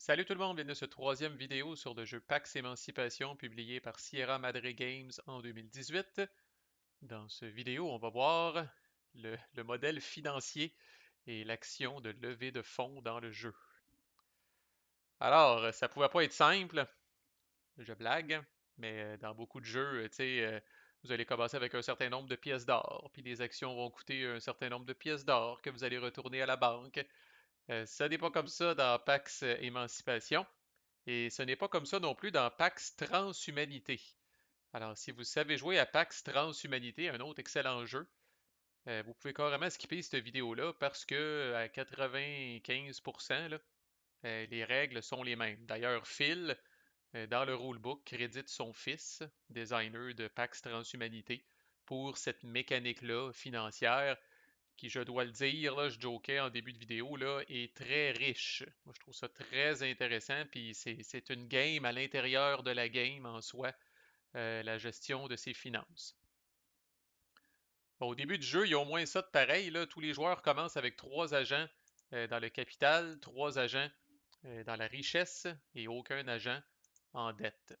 Salut tout le monde, bienvenue à cette troisième vidéo sur le jeu Pax Émancipation publié par Sierra Madre Games en 2018. Dans cette vidéo, on va voir le modèle financier et l'action de levée de fonds dans le jeu. Alors, ça pouvait pas être simple, je blague, mais dans beaucoup de jeux, tu sais, vous allez commencer avec un certain nombre de pièces d'or, puis les actions vont coûter un certain nombre de pièces d'or que vous allez retourner à la banque. Ça n'est pas comme ça dans Pax Émancipation. Et ce n'est pas comme ça non plus dans Pax Transhumanité. Alors, si vous savez jouer à Pax Transhumanité, un autre excellent jeu, vous pouvez carrément skipper cette vidéo-là parce que à 95%, là, les règles sont les mêmes. D'ailleurs, Phil, dans le rulebook, crédite son fils, designer de Pax Transhumanité, pour cette mécanique-là financière qui, je dois le dire, là, je jokais en début de vidéo, là, est très riche. Moi, je trouve ça très intéressant, puis c'est une game à l'intérieur de la game en soi, la gestion de ses finances. Bon, au début du jeu, il y a au moins ça de pareil, là. Tous les joueurs commencent avec trois agents dans le capital, trois agents dans la richesse et aucun agent en dette.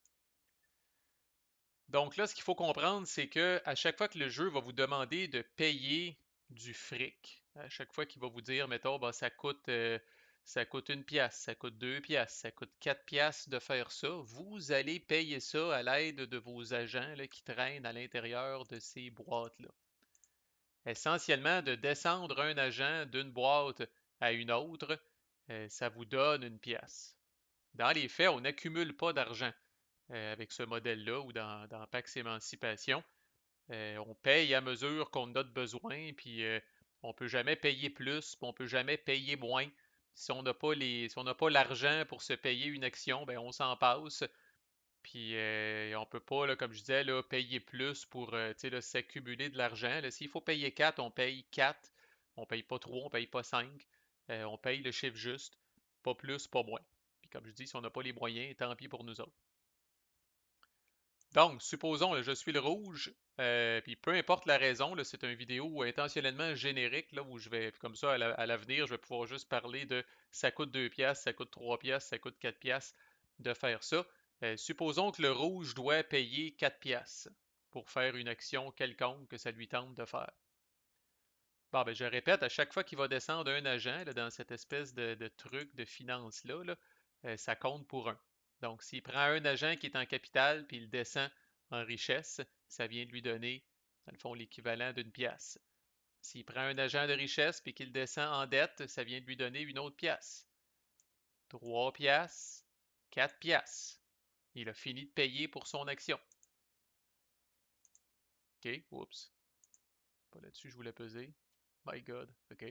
Donc là, ce qu'il faut comprendre, c'est que à chaque fois que le jeu va vous demander de payer du fric, à chaque fois qu'il va vous dire, mettons, bah, ça coûte une pièce, ça coûte deux pièces, ça coûte quatre pièces de faire ça, vous allez payer ça à l'aide de vos agents là, qui traînent à l'intérieur de ces boîtes-là. Essentiellement, de descendre un agent d'une boîte à une autre, ça vous donne une pièce. Dans les faits, on n'accumule pas d'argent avec ce modèle-là ou dans Pax Émancipation. On paye à mesure qu'on a de besoin, puis on ne peut jamais payer plus, puis on ne peut jamais payer moins. Si on n'a pas si on n'a pas l'argent pour se payer une action, ben on s'en passe. Puis on ne peut pas, là, comme je disais, là, payer plus pour s'accumuler de l'argent. S'il faut payer 4, on paye 4. On ne paye pas 3, on ne paye pas 5. On paye le chiffre juste, pas plus, pas moins. Puis comme je dis, si on n'a pas les moyens, tant pis pour nous autres. Donc, supposons, là, je suis le rouge, puis peu importe la raison, là, c'est une vidéo intentionnellement générique, là, où je vais, comme ça, à l'avenir, je vais pouvoir juste parler de ça coûte 2 piastres, ça coûte 3 piastres, ça coûte 4 piastres de faire ça. Supposons que le rouge doit payer 4 piastres pour faire une action quelconque que ça lui tente de faire. Bon, ben, je répète, à chaque fois qu'il va descendre un agent là, dans cette espèce de truc de finance-là, là, ça compte pour un. Donc, s'il prend un agent qui est en capital puis il descend en richesse, ça vient de lui donner, dans le fond, l'équivalent d'une pièce. S'il prend un agent de richesse puis qu'il descend en dette, ça vient de lui donner une autre pièce. Trois pièces, quatre pièces. Il a fini de payer pour son action. OK, oups. Pas là-dessus, je voulais peser. My God, OK.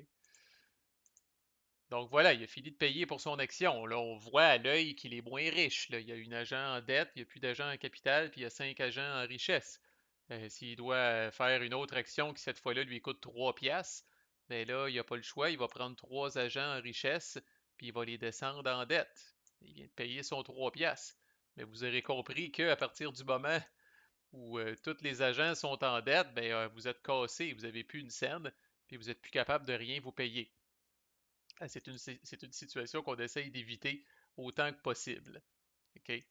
Donc voilà, il a fini de payer pour son action. Là, on voit à l'œil qu'il est moins riche. Là. Il y a un agent en dette, il n'y a plus d'agent en capital, puis il y a cinq agents en richesse. S'il doit faire une autre action qui cette fois-là lui coûte 3 piastres, bien là, il n'a pas le choix. Il va prendre trois agents en richesse, puis il va les descendre en dette. Il vient de payer son 3 piastres. Mais vous aurez compris qu'à partir du moment où tous les agents sont en dette, bien, vous êtes cassé, vous n'avez plus une scène, puis vous n'êtes plus capable de rien vous payer. C'est une situation qu'on essaye d'éviter autant que possible. OK?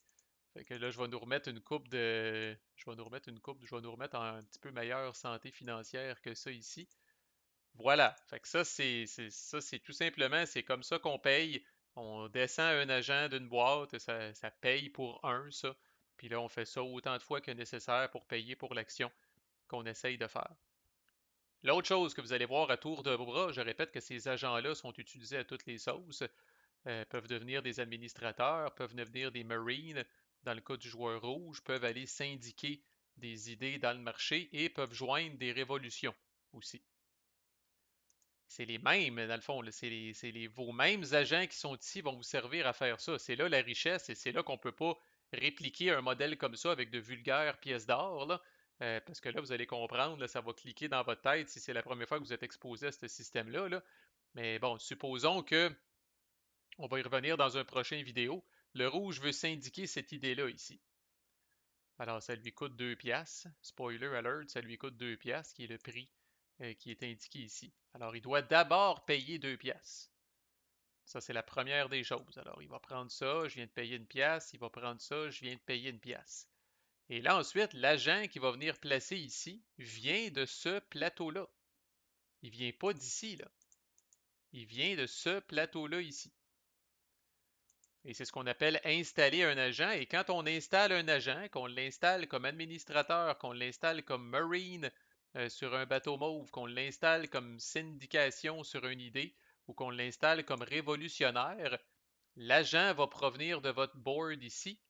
Fait que là, je vais nous remettre une coupe de. Je vais nous remettre une coupe. Je vais nous remettre en un petit peu meilleure santé financière que ça ici. Voilà. Fait que ça, c'est tout simplement, c'est comme ça qu'on paye. On descend un agent d'une boîte, ça paye pour un, ça. Puis là, on fait ça autant de fois que nécessaire pour payer pour l'action qu'on essaye de faire. L'autre chose que vous allez voir à tour de bras, je répète que ces agents-là sont utilisés à toutes les sauces. Peuvent devenir des administrateurs, peuvent devenir des marines, dans le cas du joueur rouge, peuvent aller syndiquer des idées dans le marché et peuvent joindre des révolutions aussi. C'est les mêmes, dans le fond, vos mêmes agents qui sont ici vont vous servir à faire ça. C'est là la richesse et c'est là qu'on ne peut pas répliquer un modèle comme ça avec de vulgaires pièces d'or, là, parce que là, vous allez comprendre, là, ça va cliquer dans votre tête si c'est la première fois que vous êtes exposé à ce système-là. Là. Mais bon, supposons que on va y revenir dans un prochain vidéo. Le rouge veut s'indiquer cette idée-là ici. Alors, ça lui coûte 2 piastres. Spoiler alert, ça lui coûte 2 piastres, qui est le prix qui est indiqué ici. Alors, il doit d'abord payer 2 piastres. Ça, c'est la première des choses. Alors, il va prendre ça, je viens de payer une pièce, il va prendre ça, je viens de payer une pièce. Et là, ensuite, l'agent qui va venir placer ici vient de ce plateau-là. Il vient pas d'ici, là. Il vient de ce plateau-là ici. Et c'est ce qu'on appelle installer un agent. Et quand on installe un agent, qu'on l'installe comme administrateur, qu'on l'installe comme Marine sur un bateau mauve, qu'on l'installe comme syndication sur une idée, ou qu'on l'installe comme révolutionnaire, l'agent va provenir de votre board ici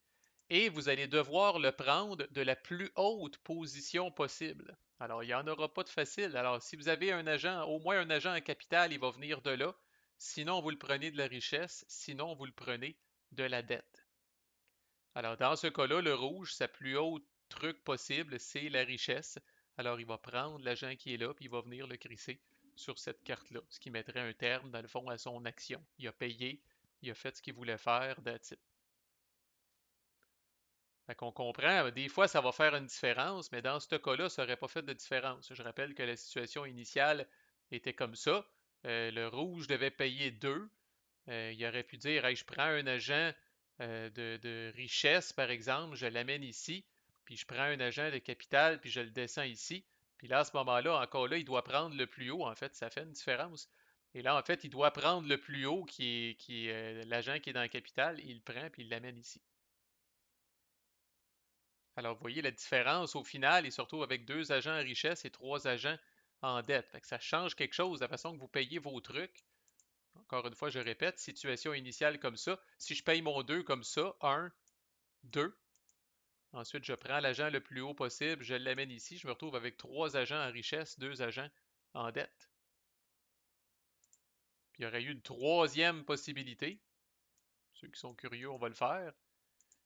et vous allez devoir le prendre de la plus haute position possible. Alors, il n'y en aura pas de facile. Alors, si vous avez un agent, au moins un agent en capital, il va venir de là. Sinon, vous le prenez de la richesse. Sinon, vous le prenez de la dette. Alors, dans ce cas-là, le rouge, sa plus haute truc possible, c'est la richesse. Alors, il va prendre l'agent qui est là, puis il va venir le crisser sur cette carte-là, ce qui mettrait un terme, dans le fond, à son action. Il a payé, il a fait ce qu'il voulait faire, that's it. Fait qu'on comprend, des fois ça va faire une différence, mais dans ce cas-là, ça n'aurait pas fait de différence. Je rappelle que la situation initiale était comme ça. Le rouge devait payer 2. Il aurait pu dire hey, je prends un agent de richesse, par exemple, je l'amène ici, puis je prends un agent de capital, puis je le descends ici. Puis là, à ce moment-là, encore là, il doit prendre le plus haut. En fait, ça fait une différence. Et là, en fait, il doit prendre le plus haut qui est l'agent qui est dans le capital, il le prend, puis il l'amène ici. Alors, vous voyez la différence au final, et surtout avec 2 agents en richesse et 3 agents en dette. Fait que ça change quelque chose, la façon que vous payez vos trucs. Encore une fois, je répète, situation initiale comme ça. Si je paye mon 2 comme ça, 1, 2. Ensuite, je prends l'agent le plus haut possible, je l'amène ici. Je me retrouve avec 3 agents en richesse, 2 agents en dette. Puis il y aurait eu une troisième possibilité. Ceux qui sont curieux, on va le faire.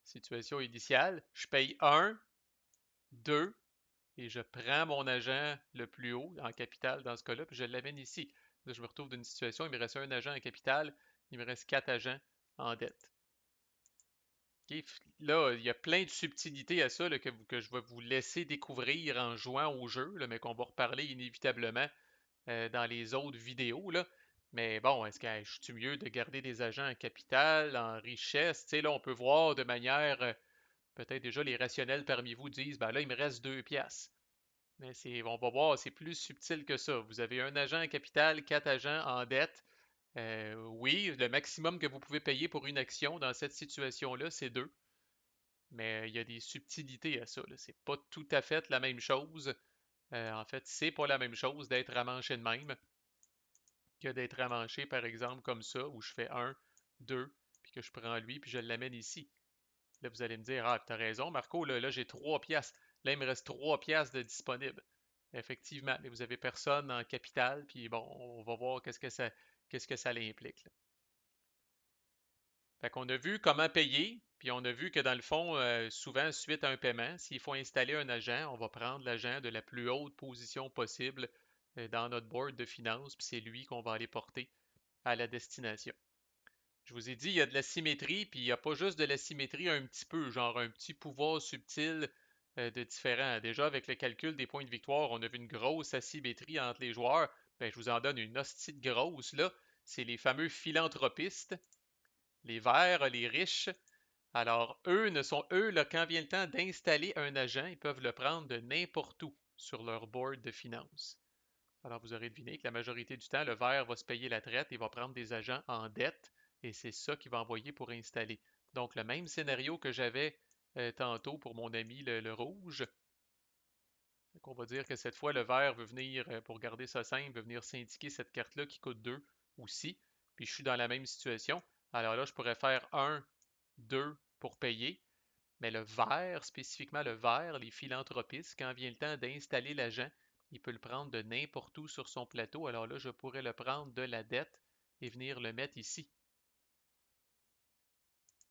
Situation initiale, je paye 1, 2, et je prends mon agent le plus haut en capital dans ce cas-là, puis je l'amène ici. Là, je me retrouve dans une situation, il me reste un agent en capital, il me reste 4 agents en dette. Okay? Là, il y a plein de subtilités à ça là, que je vais vous laisser découvrir en jouant au jeu, là, mais qu'on va reparler inévitablement dans les autres vidéos. Là. Mais bon, est-ce que je suis mieux de garder des agents en capital, en richesse? Tu sais, là, on peut voir de manière, peut-être déjà les rationnels parmi vous disent, ben là, il me reste 2 piastres. Mais on va voir, c'est plus subtil que ça. Vous avez un agent en capital, 4 agents en dette. Oui, le maximum que vous pouvez payer pour une action dans cette situation-là, c'est 2. Mais il y a des subtilités à ça. C'est pas tout à fait la même chose. En fait, c'est pas la même chose d'être amanché de même que d'être amanché, par exemple, comme ça, où je fais 1, 2, puis que je prends lui, puis je l'amène ici. Là, vous allez me dire, ah, t'as raison, Marco, là j'ai 3 piastres. Là, il me reste 3 piastres de disponibles. Effectivement, mais vous avez personne en capital, puis bon, on va voir qu'est-ce que ça l'implique. Fait qu'on a vu comment payer, puis on a vu que dans le fond, souvent, suite à un paiement, s'il faut installer un agent, on va prendre l'agent de la plus haute position possible dans notre board de finances, puis c'est lui qu'on va aller porter à la destination. Je vous ai dit, il y a de la symétrie, puis il n'y a pas juste de la symétrie un petit peu, genre un petit pouvoir subtil de différent. Déjà, avec le calcul des points de victoire, on a vu une grosse asymétrie entre les joueurs. Ben, je vous en donne une hostie de grosse, là. C'est les fameux philanthropistes, les verts, les riches. Alors, eux, là, quand vient le temps d'installer un agent, ils peuvent le prendre de n'importe où sur leur board de finances. Alors, vous aurez deviné que la majorité du temps, le vert va se payer la traite et va prendre des agents en dette et c'est ça qu'il va envoyer pour installer. Donc, le même scénario que j'avais tantôt pour mon ami le rouge. On va dire que cette fois, le vert veut venir, pour garder ça simple, veut venir syndiquer cette carte-là qui coûte 2 aussi. Puis je suis dans la même situation. Alors là, je pourrais faire 1, 2 pour payer. Mais le vert, spécifiquement le vert, les philanthropistes, quand vient le temps d'installer l'agent, il peut le prendre de n'importe où sur son plateau. Alors là, je pourrais le prendre de la dette et venir le mettre ici.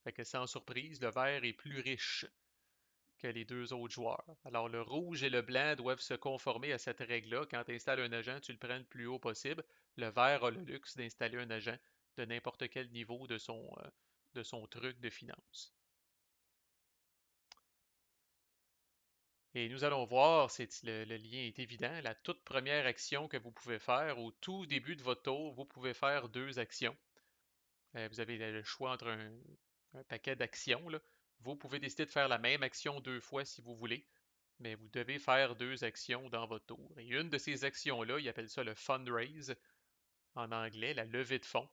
Fait que sans surprise, le vert est plus riche que les 2 autres joueurs. Alors le rouge et le blanc doivent se conformer à cette règle-là. Quand tu installes un agent, tu le prends le plus haut possible. Le vert a le luxe d'installer un agent de n'importe quel niveau de son truc de finance. Et nous allons voir, le lien est évident, la toute première action que vous pouvez faire au tout début de votre tour, vous pouvez faire 2 actions. Vous avez le choix entre un paquet d'actions, là. Vous pouvez décider de faire la même action deux fois si vous voulez, mais vous devez faire deux actions dans votre tour. Et une de ces actions-là, ils appellent ça le fundraise en anglais, la levée de fonds.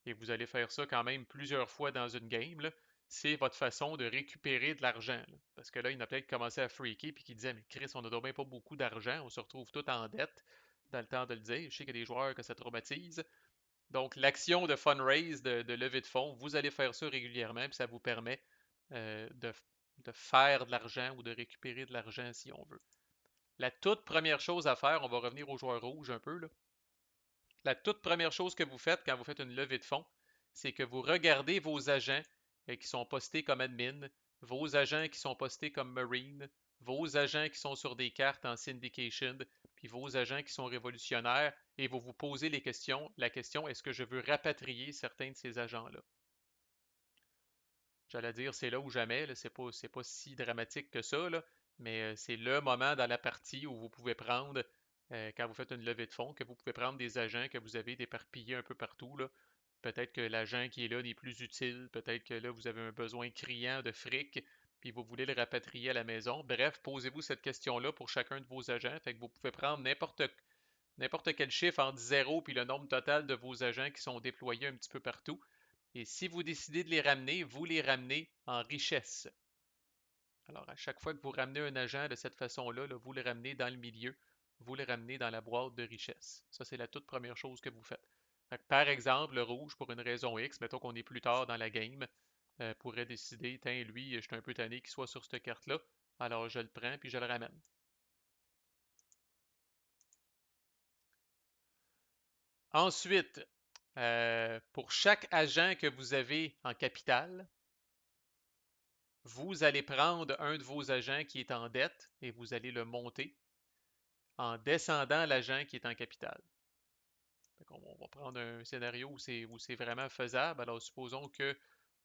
Et vous allez faire ça quand même plusieurs fois dans une game, là. C'est votre façon de récupérer de l'argent, là. Parce que là, il y en a peut-être qui commençaient à freaker puis qui disaient, mais Chris, on n'a bien pas beaucoup d'argent, on se retrouve tout en dette dans le temps de le dire. Je sais qu'il y a des joueurs que ça traumatise. Donc, l'action de fundraise, de levée de fonds, vous allez faire ça régulièrement, puis ça vous permet de faire de l'argent ou de récupérer de l'argent si on veut. La toute première chose à faire, on va revenir aux joueurs rouges un peu, là. La toute première chose que vous faites quand vous faites une levée de fonds, c'est que vous regardez vos agents qui sont postés comme admin, vos agents qui sont postés comme marine, vos agents qui sont sur des cartes en syndication, puis vos agents qui sont révolutionnaires, et vous vous posez la question, est-ce que je veux rapatrier certains de ces agents-là? J'allais dire, c'est là ou jamais, là, c'est pas si dramatique que ça, là, mais c'est le moment dans la partie où vous pouvez prendre, quand vous faites une levée de fonds, que vous pouvez prendre des agents que vous avez déparpillés un peu partout, là. Peut-être que l'agent qui est là n'est plus utile, peut-être que là, vous avez un besoin criant de fric, puis vous voulez le rapatrier à la maison. Bref, posez-vous cette question-là pour chacun de vos agents. Fait que vous pouvez prendre n'importe quel chiffre entre 0 puis le nombre total de vos agents qui sont déployés un petit peu partout. Et si vous décidez de les ramener, vous les ramenez en richesse. Alors, à chaque fois que vous ramenez un agent de cette façon-là, là, vous le ramenez dans le milieu, vous le ramenez dans la boîte de richesse. Ça, c'est la toute première chose que vous faites. Fait que, par exemple, le rouge, pour une raison X, mettons qu'on est plus tard dans la game, pourrait décider, tiens, lui, je suis un peu tanné qu'il soit sur cette carte-là, alors je le prends puis je le ramène. Ensuite, pour chaque agent que vous avez en capital, vous allez prendre un de vos agents qui est en dette et vous allez le monter en descendant l'agent qui est en capital. On va prendre un scénario où c'est vraiment faisable. Alors, supposons que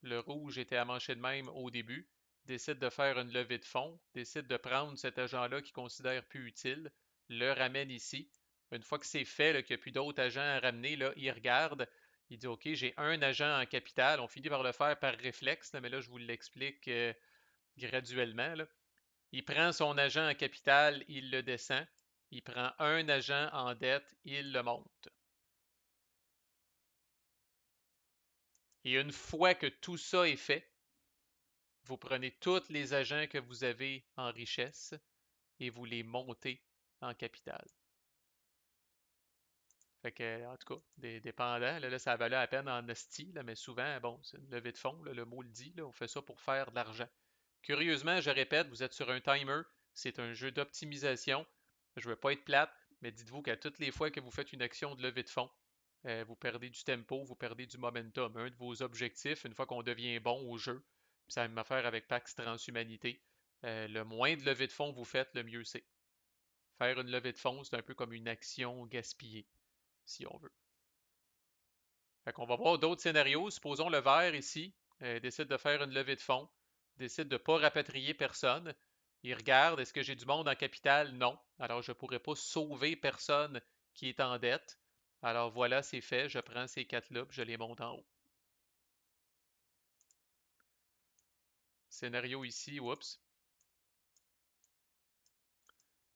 le rouge était amanché de même au début, décide de faire une levée de fonds, décide de prendre cet agent-là qu'il considère plus utile, le ramène ici. Une fois que c'est fait, qu'il n'y a plus d'autres agents à ramener, là, il regarde, il dit OK, j'ai un agent en capital. On finit par le faire par réflexe, là, mais là, je vous l'explique graduellement, là. Il prend son agent en capital, il le descend. Il prend un agent en dette, il le monte. Et une fois que tout ça est fait, vous prenez tous les agents que vous avez en richesse et vous les montez en capital. Fait que, en tout cas, dépendant, là, ça valait la peine en esti, là, mais souvent, bon, c'est une levée de fonds, là, le mot le dit, là, on fait ça pour faire de l'argent. Curieusement, je répète, vous êtes sur un timer, c'est un jeu d'optimisation. Je ne veux pas être plate, mais dites-vous qu'à toutes les fois que vous faites une action de levée de fonds, vous perdez du tempo, vous perdez du momentum. Un de vos objectifs, une fois qu'on devient bon au jeu, puis ça a la même affaire avec Pax Transhumanité, le moins de levée de fonds vous faites, le mieux c'est. Faire une levée de fonds, c'est un peu comme une action gaspillée, si on veut. Fait qu'on va voir d'autres scénarios. Supposons le vert ici décide de faire une levée de fonds, décide de ne pas rapatrier personne. Il regarde, est-ce que j'ai du monde en capital? Non. Alors je ne pourrais pas sauver personne qui est en dette. Alors voilà, c'est fait. Je prends ces quatre-là et je les monte en haut. Scénario ici, oups.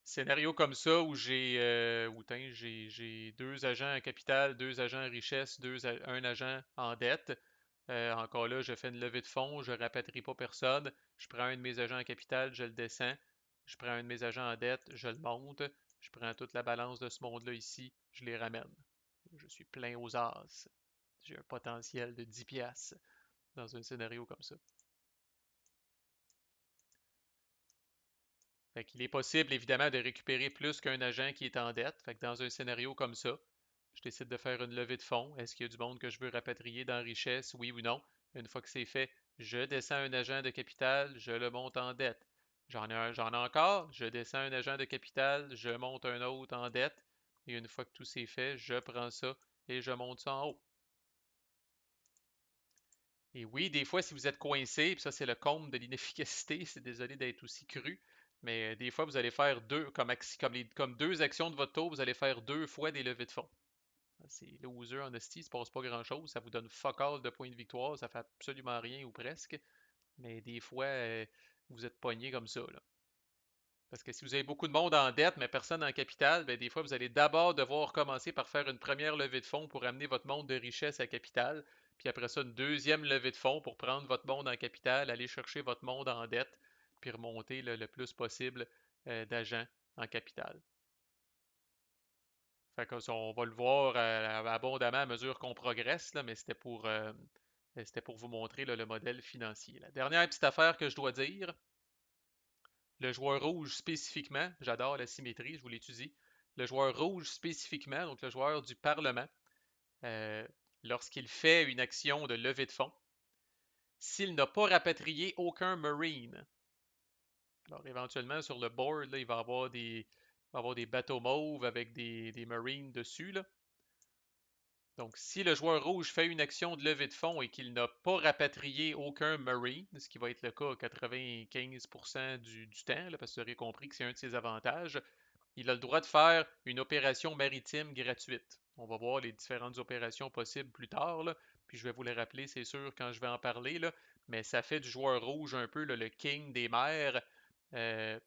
Scénario comme ça où j'ai deux agents en capital, deux agents en richesse, un agent en dette. Encore là, je fais une levée de fonds, je ne rapatrie pas personne. Je prends un de mes agents en capital, je le descends. Je prends un de mes agents en dette, je le monte. Je prends toute la balance de ce monde-là ici, je les ramène. Je suis plein aux as. J'ai un potentiel de 10 piastres dans un scénario comme ça. Fait qu'il est possible, évidemment, de récupérer plus qu'un agent qui est en dette. Fait que dans un scénario comme ça, je décide de faire une levée de fonds. Est-ce qu'il y a du monde que je veux rapatrier dans richesse, oui ou non? Une fois que c'est fait, je descends un agent de capital, je le monte en dette. J'en ai encore, je descends un agent de capital, je monte un autre en dette. Et une fois que tout c'est fait, je prends ça et je monte ça en haut. Et oui, des fois, si vous êtes coincé, puis ça, c'est le comble de l'inefficacité, c'est désolé d'être aussi cru, mais des fois, vous allez faire deux, comme deux actions de votre tour, vous allez faire deux fois des levées de fonds. C'est loser en esti, il se passe pas grand-chose. Ça vous donne fuck all de points de victoire, ça fait absolument rien ou presque. Mais des fois, vous êtes pogné comme ça, là. Parce que si vous avez beaucoup de monde en dette, mais personne en capital, ben des fois, vous allez d'abord devoir commencer par faire une première levée de fonds pour amener votre monde de richesse à capital. Puis après ça, une deuxième levée de fonds pour prendre votre monde en capital, aller chercher votre monde en dette, puis remonter le plus possible d'agents en capital. Fait que ça, on va le voir abondamment à mesure qu'on progresse, là, mais c'était pour vous montrer là, le modèle financier. La dernière petite affaire que je dois dire, le joueur rouge spécifiquement, j'adore la symétrie, je vous l'étudie. Le joueur rouge spécifiquement, donc le joueur du Parlement, euh, lorsqu'il fait une action de levée de fonds, s'il n'a pas rapatrié aucun Marine, alors éventuellement sur le board, là, il va avoir des bateaux mauves avec des Marines dessus, là. Donc, si le joueur rouge fait une action de levée de fonds et qu'il n'a pas rapatrié aucun Marine, ce qui va être le cas à 95% du temps, là, parce que vous aurez compris que c'est un de ses avantages, il a le droit de faire une opération maritime gratuite. On va voir les différentes opérations possibles plus tard, là, puis je vais vous les rappeler, c'est sûr, quand je vais en parler, là, mais ça fait du joueur rouge un peu là, le king des mers. euh,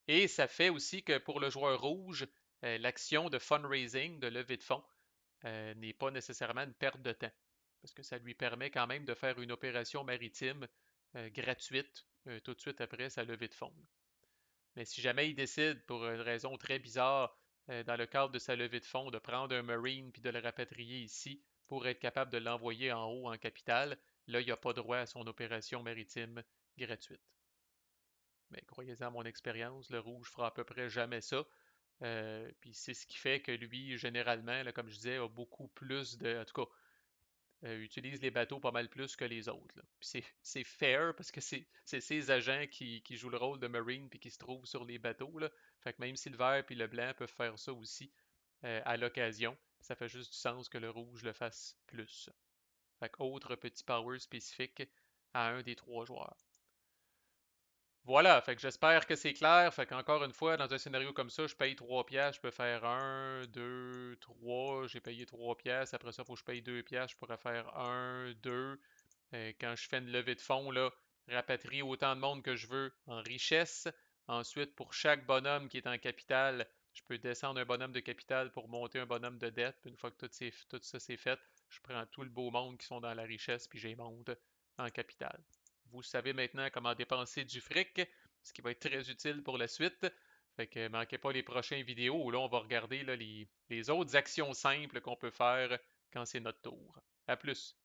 et ça fait aussi que pour le joueur rouge, l'action de fundraising, de levée de fonds, n'est pas nécessairement une perte de temps, parce que ça lui permet quand même de faire une opération maritime gratuite tout de suite après sa levée de fonds. Mais si jamais il décide, pour une raison très bizarre, dans le cadre de sa levée de fonds, de prendre un Marine puis de le rapatrier ici pour être capable de l'envoyer en haut en capitale, là, il n'a pas droit à son opération maritime gratuite. Mais croyez-en à mon expérience, le rouge fera à peu près jamais ça. Puis c'est ce qui fait que lui, généralement, là, comme je disais, a beaucoup plus de. En tout cas, utilise les bateaux pas mal plus que les autres, là. Puis c'est fair parce que c'est ces agents qui jouent le rôle de Marine puis qui se trouvent sur les bateaux, là. Fait que même si le vert puis le blanc peuvent faire ça aussi à l'occasion, ça fait juste du sens que le rouge le fasse plus. Fait que autre petit power spécifique à un des trois joueurs. Voilà, fait que j'espère que c'est clair. Fait qu'encore une fois, dans un scénario comme ça, je paye 3 piastres, je peux faire un, 2, 3, j'ai payé 3 piastres, après ça, il faut que je paye 2 piastres, je pourrais faire un, 2. Quand je fais une levée de fonds, là, rapatrier autant de monde que je veux en richesse. Ensuite, pour chaque bonhomme qui est en capital, je peux descendre un bonhomme de capital pour monter un bonhomme de dette. Puis une fois que tout ça c'est fait, je prends tout le beau monde qui sont dans la richesse, puis je les monte en capital. Vous savez maintenant comment dépenser du fric, ce qui va être très utile pour la suite. Fait que manquez pas les prochaines vidéos où là on va regarder là, les autres actions simples qu'on peut faire quand c'est notre tour. À plus!